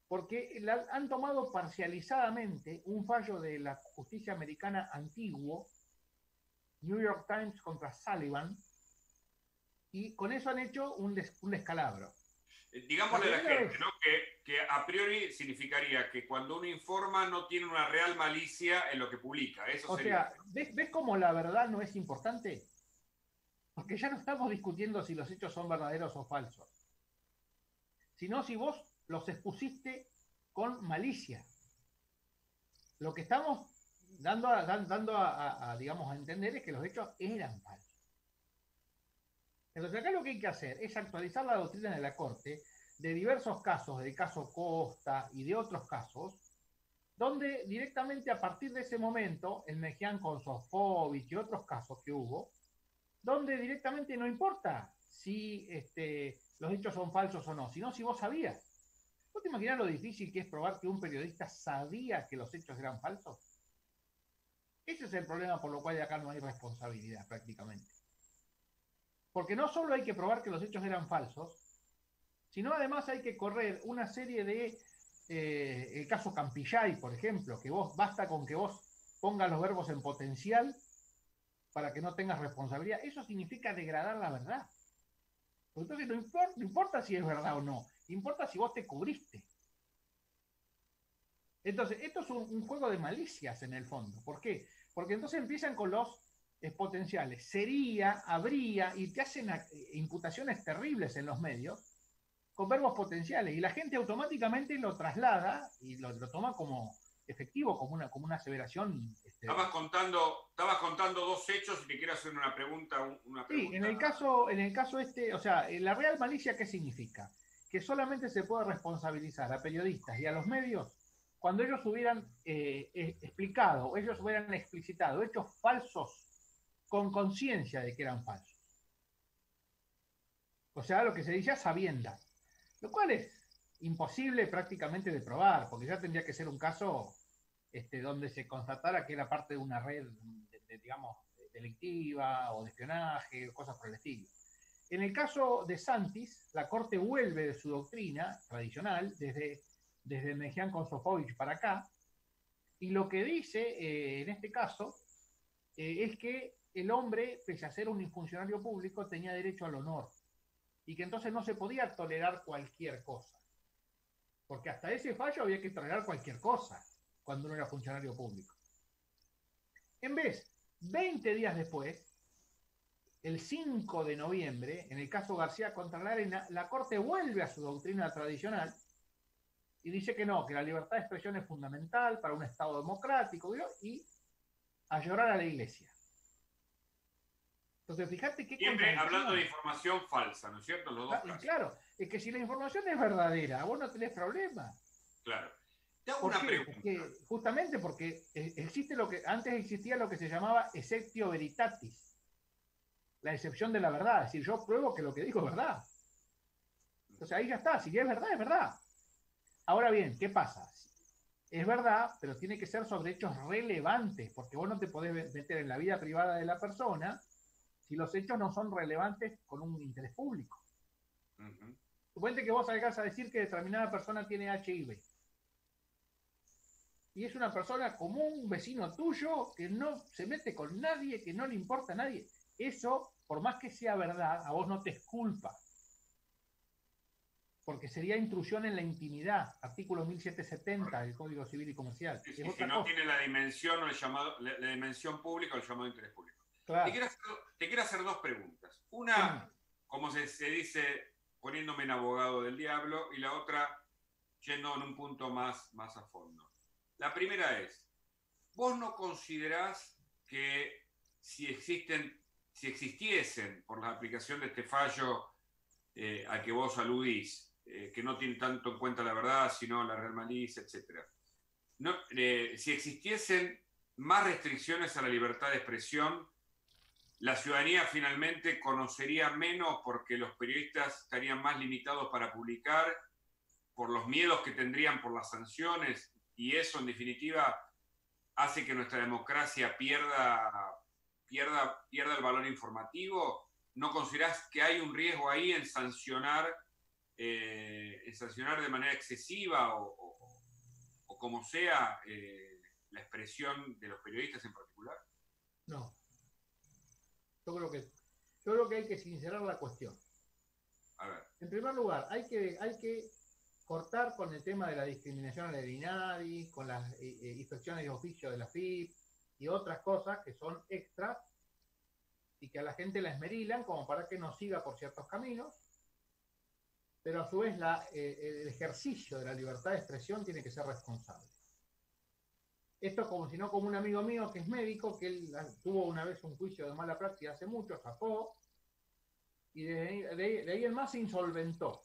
porque han tomado parcializadamente un fallo de la justicia americana antiguo, New York Times contra Sullivan, y con eso han hecho un descalabro. Digámosle a la gente, ¿no? Que a priori significaría que cuando uno informa no tiene una real malicia en lo que publica. Eso sería. O sea, ¿ves cómo la verdad no es importante? Porque ya no estamos discutiendo si los hechos son verdaderos o falsos, sino si vos los expusiste con malicia. Lo que estamos dando digamos, a entender es que los hechos eran falsos. Entonces acá lo que hay que hacer es actualizar la doctrina de la Corte de diversos casos, del caso Costa y de otros casos, donde directamente a partir de ese momento, el Mejián con Sofovich y otros casos que hubo, donde directamente no importa si los hechos son falsos o no, sino si vos sabías. ¿Vos te imaginás lo difícil que es probar que un periodista sabía que los hechos eran falsos? Ese es el problema por lo cual acá no hay responsabilidad prácticamente. Porque no solo hay que probar que los hechos eran falsos, sino además hay que correr una serie de, el caso Campillay, por ejemplo, que basta con que vos pongas los verbos en potencial para que no tengas responsabilidad. Eso significa degradar la verdad. Entonces no importa si es verdad o no, importa si vos te cubriste. Entonces, esto es un juego de malicias en el fondo. ¿Por qué? Porque entonces empiezan con los potenciales. Sería, habría, y te hacen imputaciones terribles en los medios con verbos potenciales. Y la gente automáticamente lo traslada y lo toma como efectivo, como una aseveración. Estabas contando 2 hechos y te quiero hacer una pregunta. Sí, en el caso o sea, la real malicia, ¿qué significa? Que solamente se puede responsabilizar a periodistas y a los medios cuando ellos hubieran explicado, o ellos hubieran explicitado hechos falsos con conciencia de que eran falsos. O sea, lo que se dice a sabiendas. Lo cual es imposible prácticamente de probar, porque ya tendría que ser un caso donde se constatara que era parte de una red, digamos, delictiva o de espionaje, cosas por el estilo. En el caso de Santis, la Corte vuelve de su doctrina tradicional desde Mejía con Sofovich para acá, y lo que dice en este caso es que el hombre, pese a ser un funcionario público, tenía derecho al honor y que entonces no se podía tolerar cualquier cosa. Porque hasta ese fallo había que tolerar cualquier cosa cuando uno era funcionario público. En vez, 20 días después, el 5 de noviembre, en el caso García contra la Arena, la Corte vuelve a su doctrina tradicional y dice que no, que la libertad de expresión es fundamental para un Estado democrático y a llorar a la Iglesia. Entonces, fíjate qué siempre hablando de información falsa, ¿no es cierto? Los dos casos. Claro, es que si la información es verdadera, vos no tenés problema. Claro. Te hago una pregunta. Justamente porque existe antes existía lo que se llamaba exceptio veritatis, la excepción de la verdad. Es decir, yo pruebo que lo que digo es verdad. Entonces ahí ya está, si es verdad, es verdad. Ahora bien, ¿qué pasa? Es verdad, pero tiene que ser sobre hechos relevantes, porque vos no te podés meter en la vida privada de la persona si los hechos no son relevantes con un interés público. Suponete que vos salgas a decir que determinada persona tiene HIV. Y es una persona común, un vecino tuyo, que no se mete con nadie, que no le importa a nadie. Eso, por más que sea verdad, a vos no te exculpa. Porque sería intrusión en la intimidad, artículo 1770 del Código Civil y Comercial. Sí, si no tiene la dimensión o la dimensión pública o el llamado interés público. Claro. Te quiero hacer dos preguntas. Una, como se dice, poniéndome en abogado del diablo, y la otra, yendo en un punto más a fondo. La primera es, ¿vos no considerás que si existiesen, por la aplicación de este fallo al que vos aludís, que no tiene tanto en cuenta la verdad, sino la real malicia, etc., si existiesen más restricciones a la libertad de expresión, la ciudadanía finalmente conocería menos porque los periodistas estarían más limitados para publicar, por los miedos que tendrían por las sanciones, y eso en definitiva hace que nuestra democracia pierda el valor informativo? ¿No considerás que hay un riesgo ahí en sancionar de manera excesiva o como sea la expresión de los periodistas en particular? No. Yo creo que hay que sincerar la cuestión. A ver. En primer lugar, hay que cortar con el tema de la discriminación a la INADI, con las inspecciones de oficio de la FIP y otras cosas que son extras y que a la gente la esmerilan como para que no siga por ciertos caminos, pero a su vez el ejercicio de la libertad de expresión tiene que ser responsable. Esto como si no, como un amigo mío que es médico, que él tuvo una vez un juicio de mala práctica hace mucho, zafó, y de ahí en más se insolventó.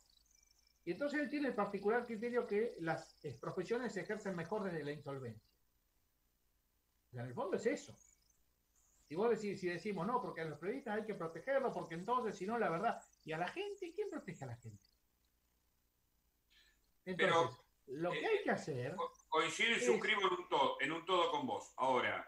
Y entonces él tiene el particular criterio que las profesiones se ejercen mejor desde la insolvencia. O sea, en el fondo es eso. Si vos decimos, no, porque a los periodistas hay que protegerlos, porque entonces, si no, la verdad. ¿Y a la gente? ¿Quién protege a la gente? Entonces, pero, lo que hay que hacer... Coincido y suscribo en un todo con vos. Ahora,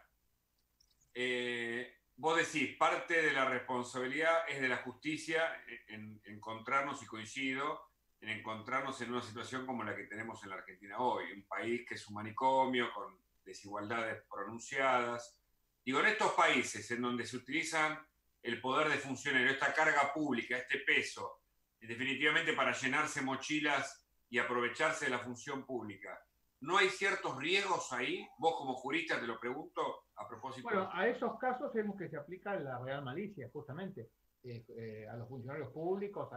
vos decís, parte de la responsabilidad es de la justicia en encontrarnos, y coincido, en encontrarnos en una situación como la que tenemos en la Argentina hoy, un país que es un manicomio con desigualdades pronunciadas. Digo, en estos países en donde se utilizan el poder de funcionario, esta carga pública, este peso, definitivamente para llenarse mochilas y aprovecharse de la función pública, ¿no hay ciertos riesgos ahí? Vos como jurista te lo pregunto a propósito. Bueno, a esos casos vemos que se aplica la real malicia, justamente. A los funcionarios públicos,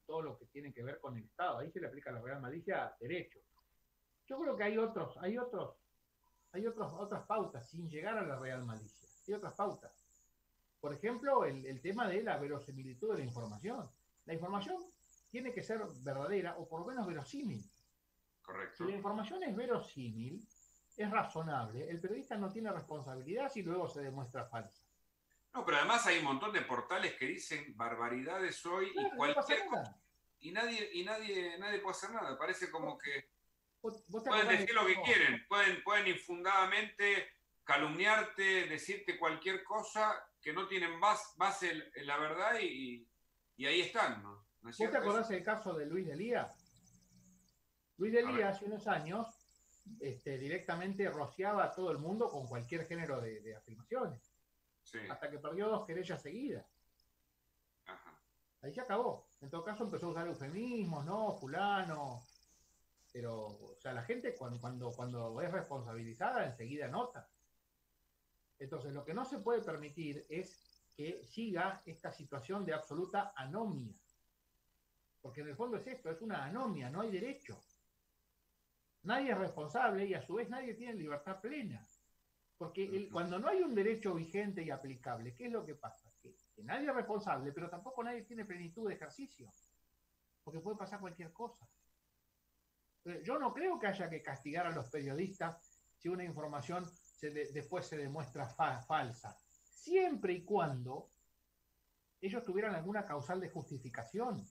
todo lo que tiene que ver con el Estado. Ahí se le aplica la real malicia derecho. Yo creo que hay otras pautas sin llegar a la real malicia. Hay otras pautas. Por ejemplo, el tema de la verosimilitud de la información. La información tiene que ser verdadera o por lo menos verosímil. Correcto. Si la información es verosímil, es razonable, el periodista no tiene responsabilidad si luego se demuestra falsa. No, pero además hay un montón de portales que dicen barbaridades hoy, claro, y nadie puede hacer nada. Parece como que ¿Vos te pueden acordás decir de lo que cómo? quieren, pueden infundadamente calumniarte, decirte cualquier cosa que no tienen base en la verdad y ahí están, ¿no? ¿No es ¿Vos te cierto eso? acordás el caso de Luis Delía? Luis Delía A hace unos años directamente rociaba a todo el mundo con cualquier género de afirmaciones, sí, hasta que perdió 2 querellas seguidas. ajá. Ahí se acabó. En todo caso empezó a usar eufemismos, ¿no? Fulano. Pero, o sea, la gente cuando es responsabilizada enseguida nota. Entonces, lo que no se puede permitir es que siga esta situación de absoluta anomia. Porque en el fondo es esto, es una anomia, no hay derecho. Nadie es responsable y a su vez nadie tiene libertad plena. Porque cuando no hay un derecho vigente y aplicable, ¿qué es lo que pasa? Que nadie es responsable, pero tampoco nadie tiene plenitud de ejercicio. Porque puede pasar cualquier cosa. Yo no creo que haya que castigar a los periodistas si una información después se demuestra falsa. Siempre y cuando ellos tuvieran alguna causal de justificación,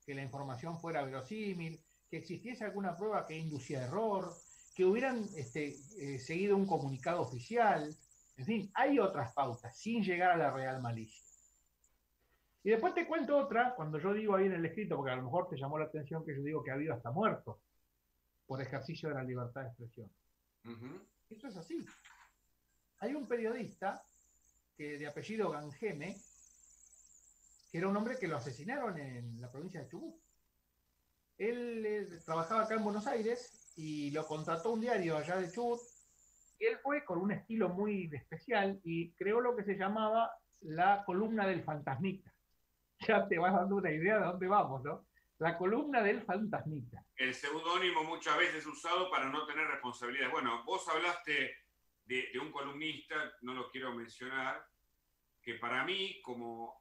que la información fuera verosímil, que existiese alguna prueba que inducía error, que hubieran seguido un comunicado oficial. En fin, hay otras pautas, sin llegar a la real malicia. Y después te cuento otra, cuando yo digo ahí en el escrito, porque a lo mejor te llamó la atención que yo digo que ha habido hasta muertos por ejercicio de la libertad de expresión. Eso es así. Hay un periodista de apellido Gangeme, que era un hombre que lo asesinaron en la provincia de Chubut. Él trabajaba acá en Buenos Aires y lo contrató un diario allá de Chubut. Y él fue con un estilo muy especial y creó lo que se llamaba la columna del fantasmita. Ya te vas dando una idea de dónde vamos, ¿no? La columna del fantasmita. El seudónimo muchas veces usado para no tener responsabilidades. Bueno, vos hablaste de un columnista, no lo quiero mencionar, que para mí, como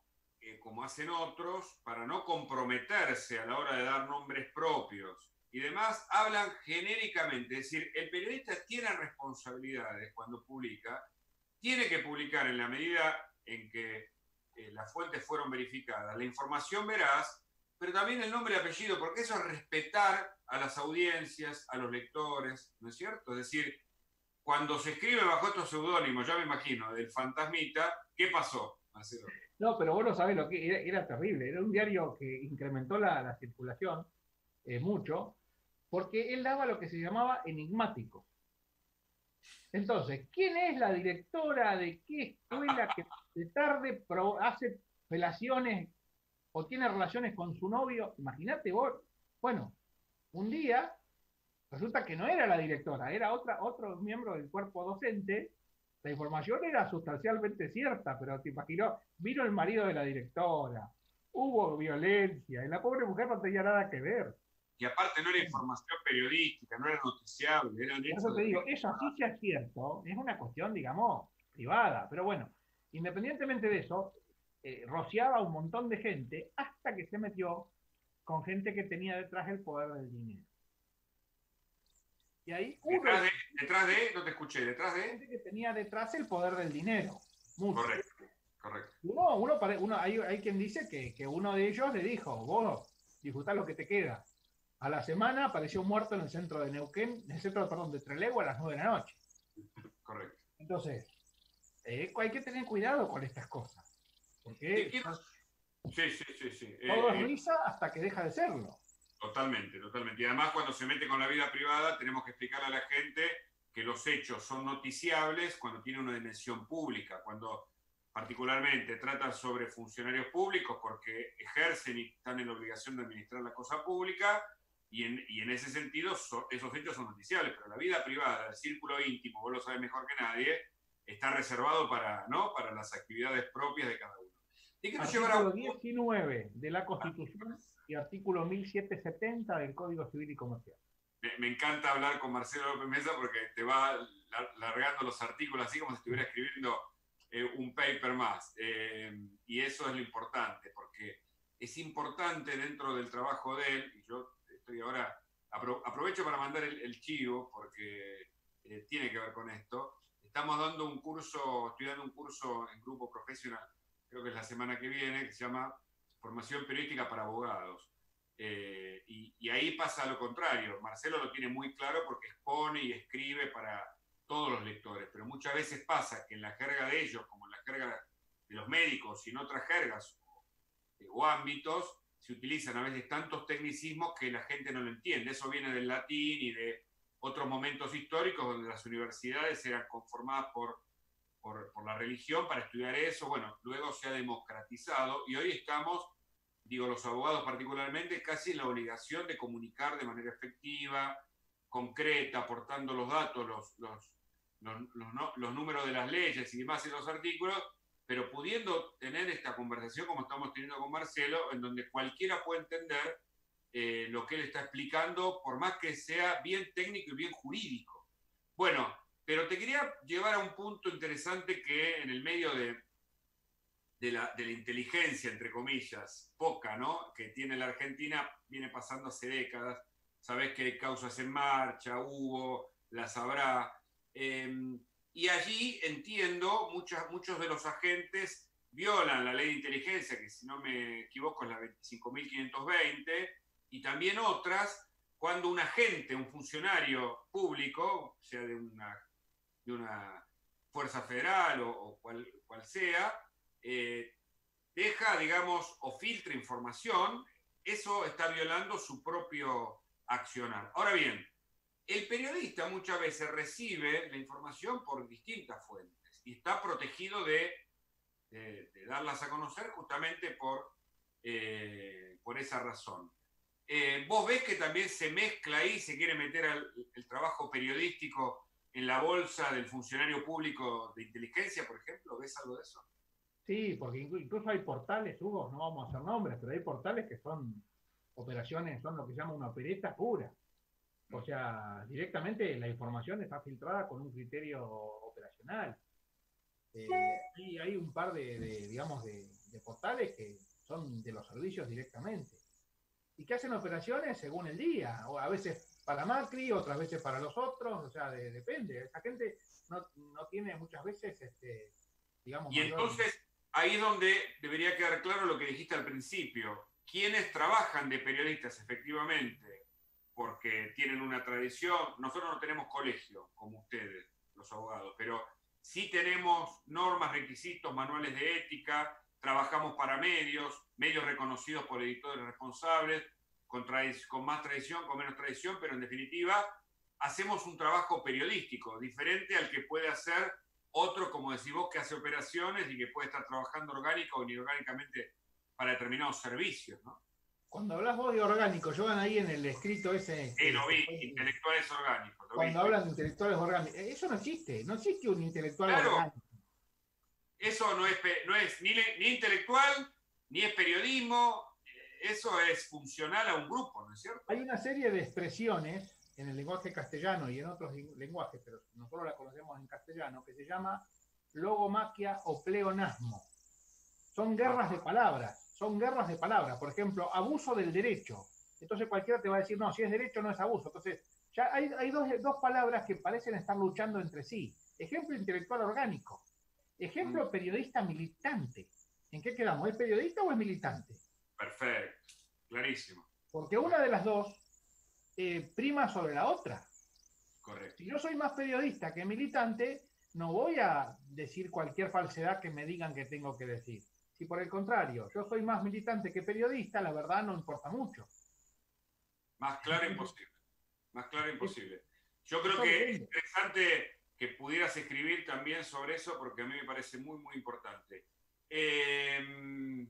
hacen otros, para no comprometerse a la hora de dar nombres propios y demás, hablan genéricamente. Es decir, el periodista tiene responsabilidades cuando publica, tiene que publicar en la medida en que las fuentes fueron verificadas, la información veraz, pero también el nombre y apellido, porque eso es respetar a las audiencias, a los lectores, ¿no es cierto? Es decir, cuando se escribe bajo estos seudónimos, ya me imagino, del fantasmita, ¿qué pasó, Marcelo? No, pero vos no sabés lo que era terrible. Era un diario que incrementó la circulación mucho, porque él daba lo que se llamaba enigmático. Entonces, ¿quién es la directora de qué escuela que de tarde hace relaciones o tiene relaciones con su novio? Imagínate vos. Bueno, un día resulta que no era la directora, era otro miembro del cuerpo docente. La información era sustancialmente cierta, pero te imaginó, vino el marido de la directora, hubo violencia, y la pobre mujer no tenía nada que ver. Y aparte no era información periodística, no era noticiable, eran Por eso hechos te de digo, vida. eso sí sea cierto, es una cuestión, digamos, privada, pero bueno, independientemente de eso, rociaba a un montón de gente hasta que se metió con gente que tenía detrás el poder del dinero. Y ahí No te escuché, detrás de... gente que tenía detrás el poder del dinero, mucho. Correcto, correcto. Hay quien dice que uno de ellos le dijo, vos disfrutá lo que te queda. A la semana apareció muerto en el centro de Neuquén, en el centro, perdón, de Trelew a las 9 de la noche. Correcto. Entonces, hay que tener cuidado con estas cosas, Te porque quiero... Sí, sí, sí, sí. todo es risa hasta que deja de serlo. Totalmente, totalmente. Y además cuando se mete con la vida privada tenemos que explicarle a la gente que los hechos son noticiables cuando tiene una dimensión pública, cuando particularmente tratan sobre funcionarios públicos porque ejercen y están en la obligación de administrar la cosa pública y en ese sentido esos hechos son noticiables, pero la vida privada, el círculo íntimo, vos lo sabés mejor que nadie, está reservado para las actividades propias de cada uno. Te quiero llevar a Artículo un... 19 de la Constitución y artículo 1770 del Código Civil y Comercial. Me encanta hablar con Marcelo López Mesa porque te va largando los artículos así como si estuviera escribiendo un paper más. Y eso es lo importante, porque es importante dentro del trabajo de él, y yo estoy ahora, aprovecho para mandar el chivo, porque tiene que ver con esto. Estamos dando estoy dando un curso en grupo profesional, creo que es la semana que viene, que se llama formación periodística para abogados. Y ahí pasa lo contrario. Marcelo lo tiene muy claro porque expone y escribe para todos los lectores, pero muchas veces pasa que en la jerga de ellos, como en la jerga de los médicos y en otras jergas o ámbitos, se utilizan a veces tantos tecnicismos que la gente no lo entiende. Eso viene del latín y de otros momentos históricos donde las universidades eran conformadas por la religión para estudiar eso. Bueno, luego se ha democratizado y hoy estamos, digo, los abogados particularmente, casi en la obligación de comunicar de manera efectiva, concreta, aportando los datos, los números de las leyes y demás en los artículos, pero pudiendo tener esta conversación como estamos teniendo con Marcelo, en donde cualquiera puede entender lo que él está explicando, por más que sea bien técnico y bien jurídico. Bueno, pero te quería llevar a un punto interesante que en el medio de la inteligencia, entre comillas, poca, ¿no?, que tiene la Argentina, viene pasando hace décadas. Sabés que hay causas en marcha, hubo, las habrá. Y allí entiendo, muchos de los agentes violan la ley de inteligencia, que si no me equivoco es la 25.520, y también otras, cuando un agente, un funcionario público, sea de una fuerza federal o cual sea, deja, digamos, o filtra información, eso está violando su propio accionar. Ahora bien, el periodista muchas veces recibe la información por distintas fuentes y está protegido de darlas a conocer justamente por esa razón. ¿Vos ves que también se mezcla ahí, se quiere meter el trabajo periodístico en la bolsa del funcionario público de inteligencia, por ejemplo? ¿Ves algo de eso? Sí, porque incluso hay portales, Hugo, no vamos a hacer nombres, pero hay portales que son operaciones, son lo que se llama una opereta pura. O sea, directamente la información está filtrada con un criterio operacional. Y hay un par digamos, de portales que son de los servicios directamente. Y que hacen operaciones según el día, o a veces para Macri, otras veces para los otros, o sea, depende. Esa gente no tiene muchas veces, digamos, y entonces, ahí es donde debería quedar claro lo que dijiste al principio. ¿Quiénes trabajan de periodistas efectivamente? Porque tienen una tradición. Nosotros no tenemos colegio, como ustedes, los abogados, pero sí tenemos normas, requisitos, manuales de ética, trabajamos para medios reconocidos por editores responsables, con más tradición, con menos tradición, pero en definitiva hacemos un trabajo periodístico, diferente al que puede hacer otro, como decís vos, que hace operaciones y que puede estar trabajando orgánica o inorgánicamente para determinados servicios, ¿no? Cuando hablas vos de orgánico, llevan ahí en el escrito ese... lo vi, intelectuales orgánicos. Cuando hablan de intelectuales orgánicos, eso no existe un intelectual orgánico. Eso no es ni intelectual, ni es periodismo, eso es funcional a un grupo, ¿no es cierto? Hay una serie de expresiones en el lenguaje castellano y en otros lenguajes, pero nosotros la conocemos en castellano, que se llama logomaquia o pleonasmo. Son guerras de palabras, Por ejemplo, abuso del derecho. Entonces cualquiera te va a decir, no, si es derecho no es abuso. Entonces, ya hay dos palabras que parecen estar luchando entre sí. Ejemplo intelectual orgánico. Ejemplo periodista militante. ¿En qué quedamos? ¿Es periodista o es militante? Perfecto, clarísimo. Porque una de las dos prima sobre la otra. Correcto. Si yo soy más periodista que militante, no voy a decir cualquier falsedad que me digan que tengo que decir. Si por el contrario, yo soy más militante que periodista, la verdad no importa mucho. Más claro imposible. Más claro imposible. Yo creo que es interesante que pudieras escribir también sobre eso, porque a mí me parece muy, muy importante. ¿Qué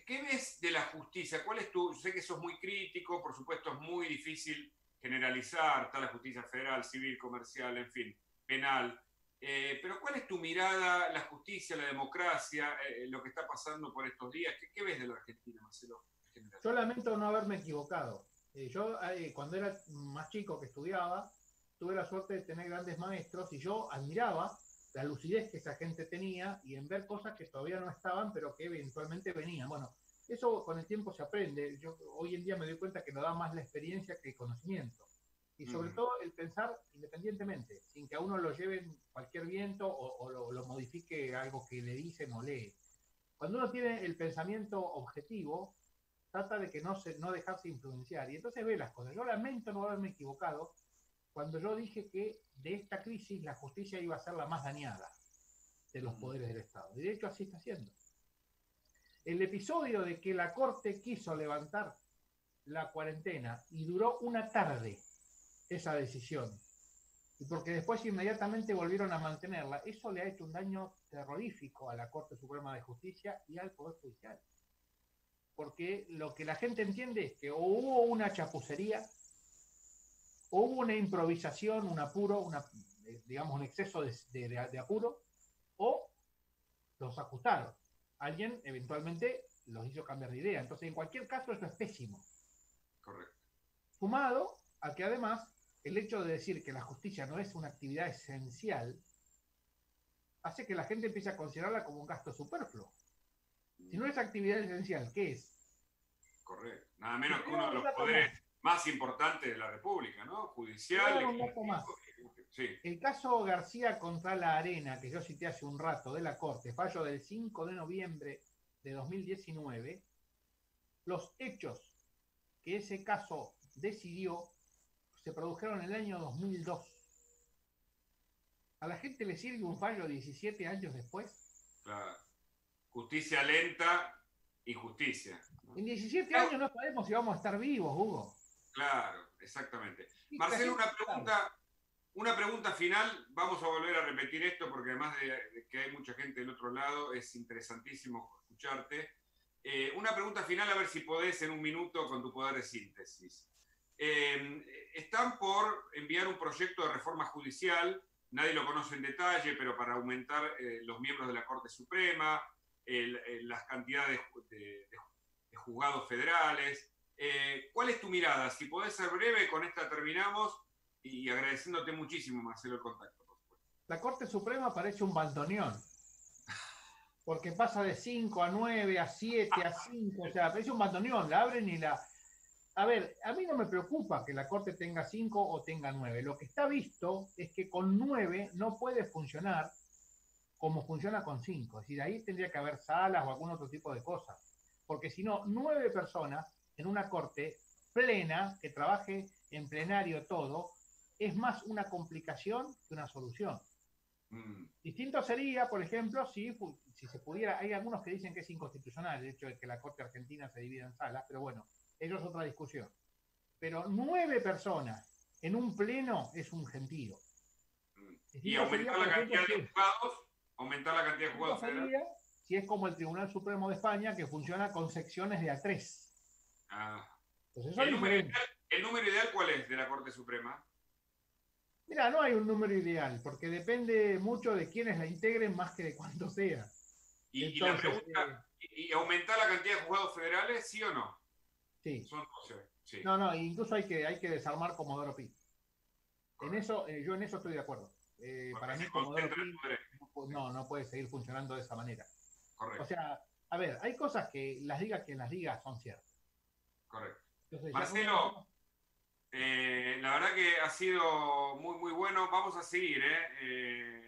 ves de la justicia? ¿Cuál es tu...? Sé que sos muy crítico, por supuesto es muy difícil generalizar, está la justicia federal, civil, comercial, en fin, penal. Pero ¿cuál es tu mirada, la justicia, la democracia, lo que está pasando por estos días? ¿Qué ves de la Argentina, Marcelo? Yo lamento no haberme equivocado. Yo, cuando era más chico que estudiaba, tuve la suerte de tener grandes maestros y yo admiraba la lucidez que esa gente tenía y en ver cosas que todavía no estaban, pero que eventualmente venían. Bueno, eso con el tiempo se aprende. Yo hoy en día me doy cuenta que nos da más la experiencia que el conocimiento. Y sobre todo el pensar independientemente, sin que a uno lo lleven cualquier viento o lo modifique algo que le dicen o lee. Cuando uno tiene el pensamiento objetivo, trata de que no dejarse influenciar. Y entonces ve las cosas. Yo lamento no haberme equivocado cuando yo dije que de esta crisis la justicia iba a ser la más dañada de los poderes del Estado. Y de hecho así está siendo. El episodio de que la Corte quiso levantar la cuarentena y duró una tarde esa decisión, y porque después inmediatamente volvieron a mantenerla, eso le ha hecho un daño terrorífico a la Corte Suprema de Justicia y al Poder Judicial. Porque lo que la gente entiende es que o hubo una chapucería, o hubo una improvisación, un apuro, digamos un exceso de apuro, o los ajustaron. Alguien eventualmente los hizo cambiar de idea. Entonces, en cualquier caso, eso es pésimo. Correcto. Sumado a que además el hecho de decir que la justicia no es una actividad esencial hace que la gente empiece a considerarla como un gasto superfluo. Si no es actividad esencial, ¿qué es? Correcto. Nada menos que uno de los poderes más importantes de la República, ¿no? Judicial. Un dato más. Sí. El caso García contra la Arena, que yo cité hace un rato, de la Corte, fallo del 5 de noviembre de 2019, los hechos que ese caso decidió se produjeron en el año 2002. ¿A la gente le sirve un fallo 17 años después? Claro. Justicia lenta, injusticia, ¿no? En 17 años no sabemos si vamos a estar vivos, Hugo. Claro, exactamente. Marcelo, una pregunta final. Vamos a volver a repetir esto porque además de que hay mucha gente del otro lado, es interesantísimo escucharte. Una pregunta final, a ver si podés en un minuto con tu poder de síntesis. Están por enviar un proyecto de reforma judicial, nadie lo conoce en detalle, pero para aumentar los miembros de la Corte Suprema, las cantidades de juzgados federales. ¿Cuál es tu mirada? Si podés ser breve, con esta terminamos, y agradeciéndote muchísimo, Marcelo, el contacto, por supuesto. La Corte Suprema parece un bandoneón, porque pasa de 5 a 9, a 7, a 5, o sea, parece un bandoneón, la abren y la... A ver, a mí no me preocupa que la Corte tenga 5 o tenga 9. Lo que está visto es que con 9 no puede funcionar como funciona con 5. Es decir, ahí tendría que haber salas o algún otro tipo de cosas. Porque si no, 9 personas en una Corte plena, que trabaje en plenario todo, es más una complicación que una solución. Distinto sería, por ejemplo, si se pudiera, hay algunos que dicen que es inconstitucional el hecho de que la Corte Argentina se divida en salas, pero bueno, eso es otra discusión. Pero 9 personas en un pleno es un gentío. ¿Y aumentar la cantidad de juzgados? ¿Aumentar la cantidad de juzgados federales? Si es como el Tribunal Supremo de España, que funciona con secciones de A3. Entonces, ¿el número ideal cuál es de la Corte Suprema? Mira, no hay un número ideal, porque depende mucho de quiénes la integren más que de cuánto sea. Entonces, la pregunta, ¿y aumentar la cantidad de juzgados federales, sí o no? Sí. Son 12, sí. No, incluso hay que desarmar Comodoro Pi. En eso, yo en eso estoy de acuerdo. Para mí Comodoro Pi no puede seguir funcionando de esa manera. Correcto. O sea, a ver, hay cosas que las diga quien las diga son ciertas. Correcto. Entonces, Marcelo, la verdad que ha sido muy, muy bueno. Vamos a seguir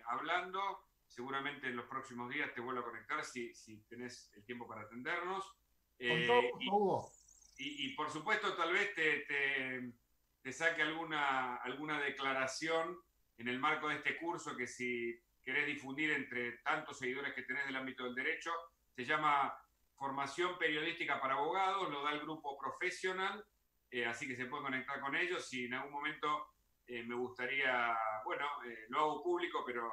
hablando. Seguramente en los próximos días te vuelvo a conectar si tenés el tiempo para atendernos. Con todo gusto, Hugo. Y por supuesto, tal vez te saque alguna declaración en el marco de este curso que si querés difundir entre tantos seguidores que tenés del ámbito del derecho, se llama Formación Periodística para Abogados, lo da el grupo Professional, así que se puede conectar con ellos. Si en algún momento me gustaría, lo hago público, pero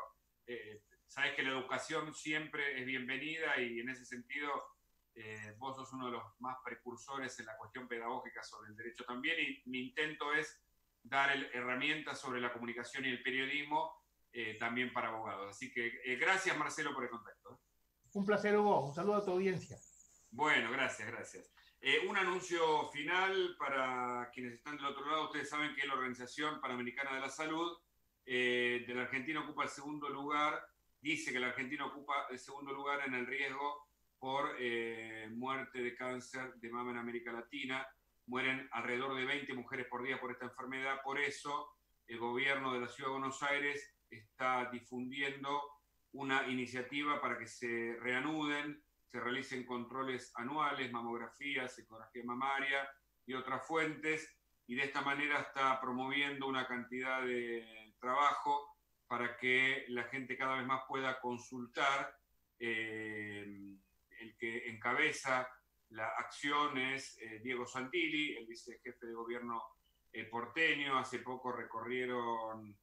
sabés que la educación siempre es bienvenida y en ese sentido vos sos uno de los más precursores en la cuestión pedagógica sobre el derecho también, y mi intento es dar herramientas sobre la comunicación y el periodismo también para abogados. Así que gracias, Marcelo, por el contacto. Un placer, Hugo. Un saludo a tu audiencia. Bueno, gracias. Un anuncio final para quienes están del otro lado. Ustedes saben que la Organización Panamericana de la Salud de la Argentina ocupa el segundo lugar, dice que la Argentina ocupa el segundo lugar en el riesgo por muerte de cáncer de mama en América Latina. Mueren alrededor de 20 mujeres por día por esta enfermedad. Por eso el gobierno de la Ciudad de Buenos Aires está difundiendo una iniciativa para que se reanuden se realicen controles anuales, mamografías, ecografía mamaria y otras fuentes, y de esta manera está promoviendo una cantidad de trabajo para que la gente cada vez más pueda consultar. El que encabeza la acción es Diego Santilli, el vicejefe de gobierno porteño. Hace poco recorrieron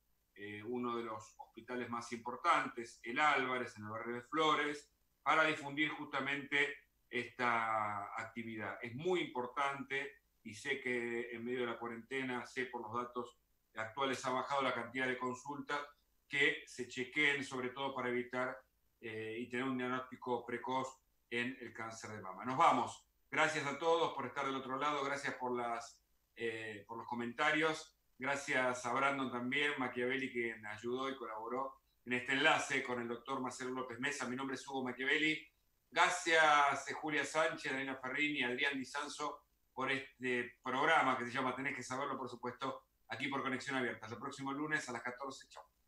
uno de los hospitales más importantes, el Álvarez, en el barrio de Flores, para difundir justamente esta actividad. Es muy importante, y sé que en medio de la cuarentena, sé por los datos actuales, ha bajado la cantidad de consultas, que se chequeen, sobre todo para evitar y tener un diagnóstico precoz en el cáncer de mama. Nos vamos. Gracias a todos por estar del otro lado, gracias por los comentarios, gracias a Brandon también, Machiavelli, que me ayudó y colaboró en este enlace con el doctor Marcelo López Mesa. Mi nombre es Hugo Machiavelli. Gracias Julia Sánchez, Daniela Ferrini, Adrián Di Sanso por este programa que se llama Tenés que saberlo, por supuesto, aquí por Conexión Abierta. El próximo lunes a las 14. Chao.